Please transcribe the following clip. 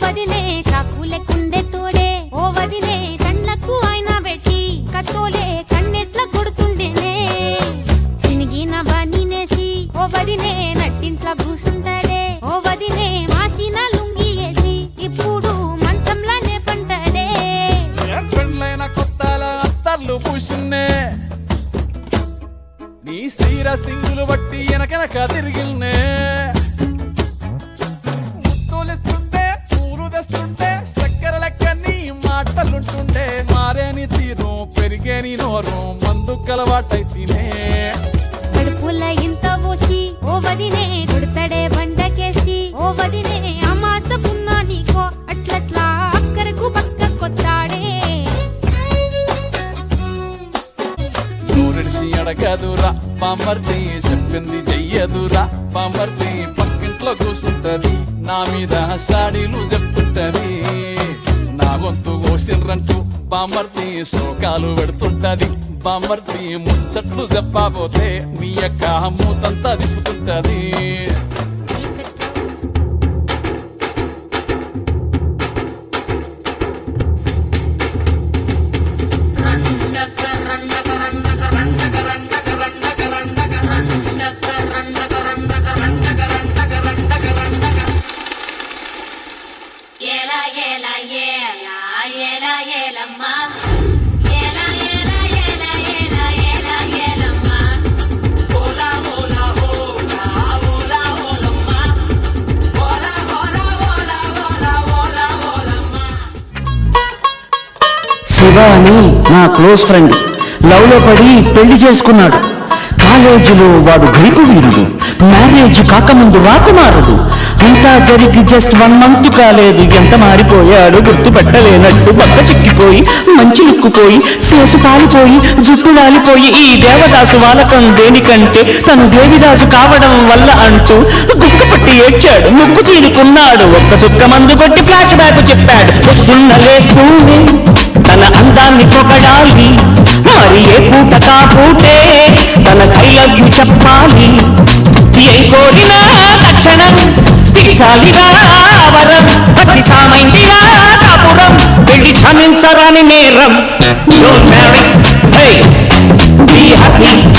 వదినే చాకులే కుండే తోడే ఓ వదినే కండ్లకు ఆయన పెట్టి కత్తోలే కన్నెట్ల కొడుతుండేనే చినిగిన బనీనేసి ఓ వదినే నట్టింట్ల కూసుంటాడే ఓ వదినే మాసిన లుంగి వేసి ఇప్పుడు మంచంలానే పంటాడే పెండ్లైన కొత్తల అత్తర్లు పూసిన్నే నీ సీర సింగులు బట్టి వెనకెనక తిరిగిల్నే ముత్తులిస్తుంటే పూలు తెస్తుంటే చక్కెర లెక్క నీ మాటలుంటుండే మారేని తీరు పెరిగేని నోరు మందు కలవాటైతేనే కడుపుల ఇంత పోసి ఓ వదినే కొడతాడే బండకేసి ఓ వదినే అమాస పున్నా నీకో అట్లట్లా అక్కరకు పక్క కొత్తాడే నూరిడిసి అడగదురా బామర్ది చెప్పింది చెయ్యదురా బామర్ది పక్కింట్లో కూసుంటది నా మీద సాడీలు చెప్తుంటది నా గొంతు కోసిర్రంటూ బామర్ది శోకాలు పెడుతుంటది బామర్ది ముచ్చట్లు చెప్పబోతే మీ యొక్క మూతంతా తిప్పుతుంటది శివ అని నా క్లోజ్ ఫ్రెండ్ లవ్ లో పడి పెళ్లి చేసుకున్నాడు. కాలేజీలో వాడు గ్రీకు వీరుడు, మ్యారేజ్ కాకముందు రాకుమారుడు. అంతా జరిగి జస్ట్ 1 month కాలేదు, ఎంత మారిపోయాడు గుర్తుపట్టలేనట్టు. బక్క చిక్కిపోయి మంచి లుక్కుపోయి ఫేసు పాలిపోయి జుట్టు లాలిపోయి ఈ దేవదాసు వాలకం దేనికంటే తను దేవిదాసు కావడం వల్ల అంటూ గుక్కపట్టి ఏడ్చాడు, ముక్కు చీలుకున్నాడు. ఒక్క చుక్క మందు కొట్టి ఫ్లాష్ బ్యాక్ చెప్పాడు. పొద్దున్న లేస్తూనే తన అందాన్ని పొగడాలి, మరి ఏ పూట కాపూటే తన కైలవ్యు చెప్పాలి. ఏం కోరినా తక్షణం తీర్చాలిగా వరం, ప్రతి సామైందిగా కాపురం, వెళ్ళి క్షమించరాని నేరం. Don't marry, hey, be happy.